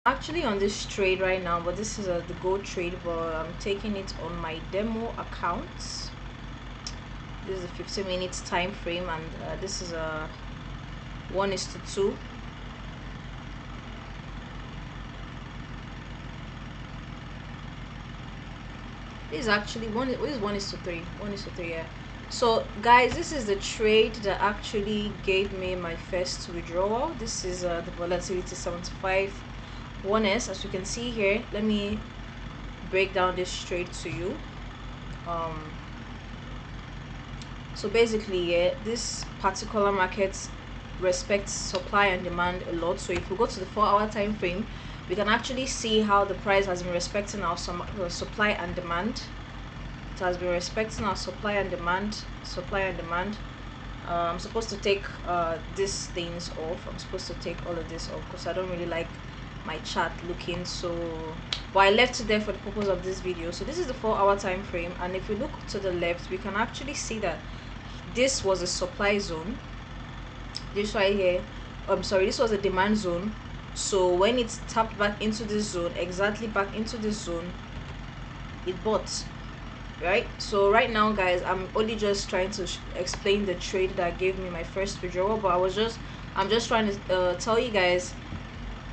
Actually on this trade right now, but this is the gold trade, but I'm taking it on my demo account. This is a 15 minutes time frame, and this is a 1:2. This is actually this is 1:3. 1:3, yeah. So guys, this is the trade that actually gave me my first withdrawal. This is the volatility 75 1s, as you can see here. Let me break down this trade to you. So basically, yeah, this particular market respects supply and demand a lot. So if we go to the 4-hour time frame, we can actually see how the price has been respecting our supply and demand. It has been respecting our supply and demand. I'm supposed to take these things off. I'm supposed to take all of this off because I don't really like my chart looking so, but I left it there for the purpose of this video. So this is the 4-hour time frame, and if we look to the left, we can actually see that this was a supply zone. This right here, this was a demand zone. So when it's tapped back into this zone, exactly back into this zone, it bought, right? So right now guys, I'm only just trying to explain the trade that gave me my first withdrawal, but I'm just trying to tell you guys,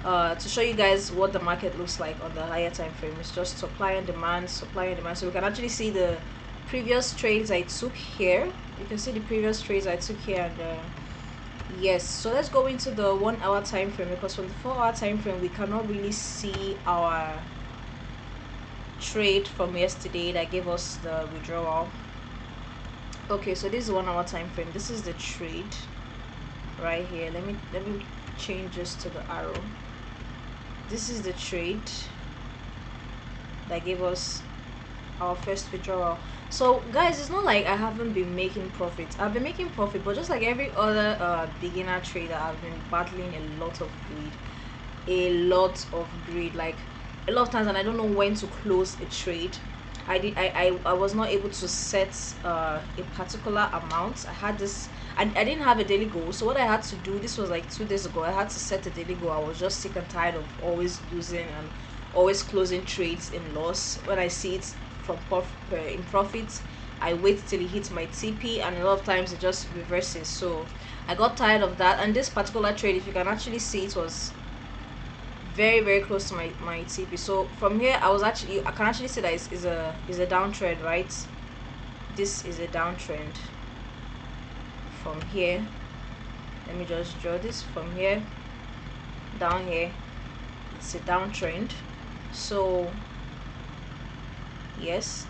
to show you guys what the market looks like on the higher time frame. It's just supply and demand. So we can actually see the previous trades I took here. You can see the previous trades I took here, and yes. So let's go into the 1-hour time frame, because from the 4-hour time frame we cannot really see our trade from yesterday that gave us the withdrawal. Okay, so this is 1-hour time frame. This is the trade right here. Let me change this to the arrow. This is the trade that gave us our first withdrawal. So guys, it's not like I haven't been making profits. I've been making profit, but just like every other beginner trader, I've been battling a lot of greed, like a lot of times, and I don't know when to close a trade. I was not able to set a particular amount. I didn't have a daily goal, so what I had to do, this was like 2 days ago, I had to set a daily goal. I was just sick and tired of always losing and always closing trades in loss. When I see it from in profits, I wait till it hits my TP, and a lot of times it just reverses. So I got tired of that, and this particular trade, if you can actually see, it was very close to my TP. So from here, I can actually say that is a downtrend, right? This is a downtrend. From here, let me just draw this. From here down here, it's a downtrend. So yes,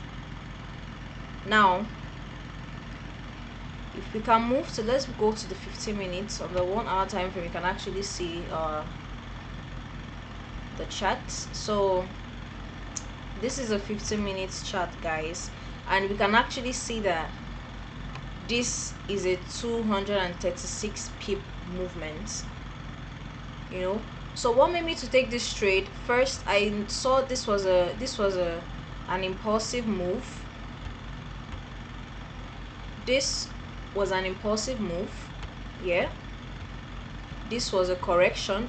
now if we can move to, let's go to the 15 minutes. On the 1-hour time frame, you can actually see the chart. So this is a 15 minutes chart, guys, and we can actually see that this is a 236 pip movement, you know. So what made me to take this trade? First, I saw this was an impulsive move. This was an impulsive move. Yeah, this was a correction.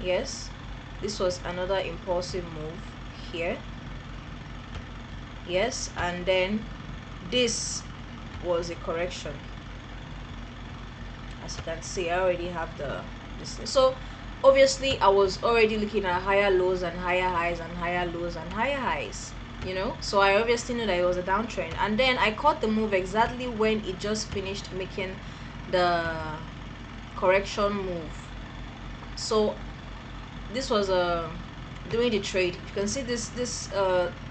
Yes, this was another impulsive move here. Yes, and then this was a correction. As you can see, I already have this. So obviously I was already looking at higher lows and higher highs and higher lows and higher highs, you know. So I obviously knew that it was a downtrend, and then I caught the move exactly when it just finished making the correction move. So this was doing the trade. You can see this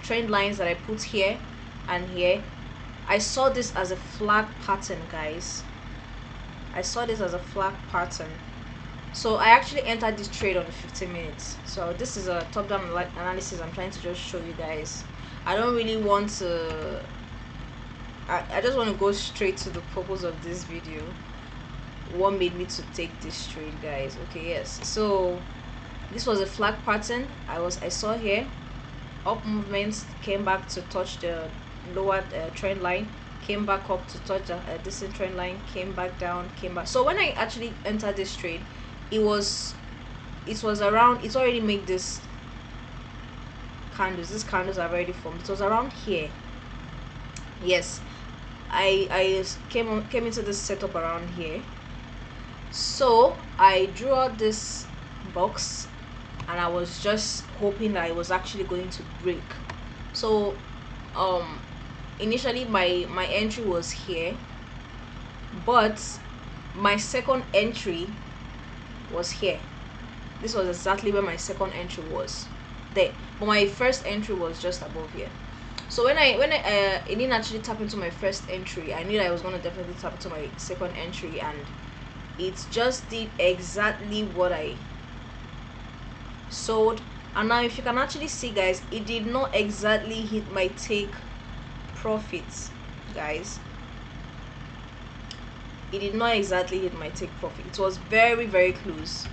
trend lines that I put here and here. I saw this as a flag pattern, guys. I saw this as a flag pattern. So I actually entered this trade on the 15 minutes. So this is a top-down analysis. I'm trying to just show you guys. I don't really want to, I just want to go straight to the purpose of this video. What made me to take this trade, guys? Okay, yes. So this was a flag pattern. I saw here up movements, came back to touch the lower trend line, came back up to touch the descent trend line, came back down, came back. So when I actually entered this trade, it was it was around, it's already made this candles. These candles have already formed. It was around here. Yes, I came into this setup around here. So I drew out this box, and I was just hoping that it was actually going to break. So initially my entry was here, but my second entry was here. This was exactly where my second entry was, there, but my first entry was just above here. So when I it didn't actually tap into my first entry, I knew that I was going to definitely tap into my second entry, and it just did exactly what I sold. And now if you can actually see, guys, it did not exactly hit my take profits, guys. It did not exactly hit my take profit. It was very, very close.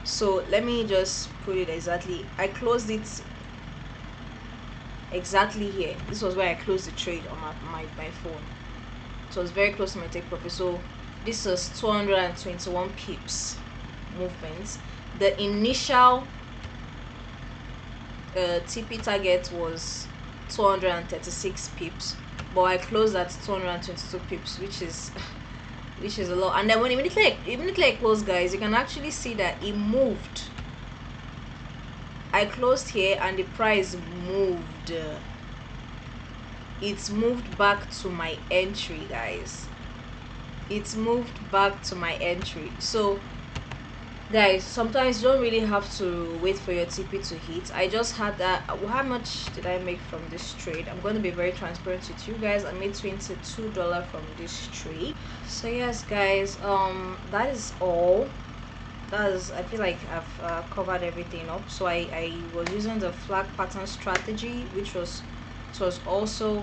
So let me just put it exactly. I closed it exactly here. This was where I closed the trade on my phone. It was very close to my take profit. So this was 221 pips movements. The initial TP target was 236 pips, but I closed at 222 pips, which is a lot. And then when immediately I closed, guys, you can actually see that it moved. I closed here and the price moved. It's moved back to my entry, guys. It's moved back to my entry. So guys, sometimes you don't really have to wait for your TP to hit. I just had that. How much did I make from this trade? I'm going to be very transparent with you guys. I made $22 from this trade. So yes, guys, that is all. I feel like I've covered everything up. So I was using the flag pattern strategy, which was, it was also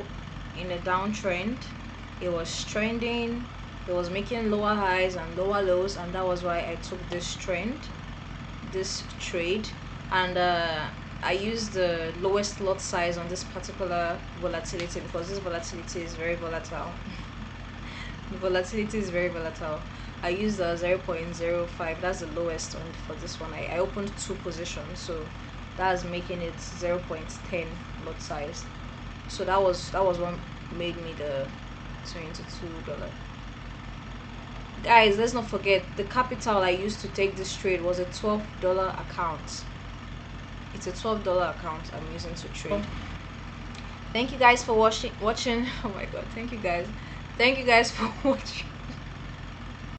in a downtrend. It was trending, it was making lower highs and lower lows, and that was why I took this trade. And I used the lowest lot size on this particular volatility, because this volatility is very volatile. The volatility is very volatile. I used the 0.05. That's the lowest one for this one. I opened 2 positions, so that's making it 0.10 lot size. So that was what made me the $22. Guys, let's not forget the capital I used to take this trade was a $12 account. It's a $12 account I'm using to trade. Thank you guys for watching. Oh my god, thank you guys for watching.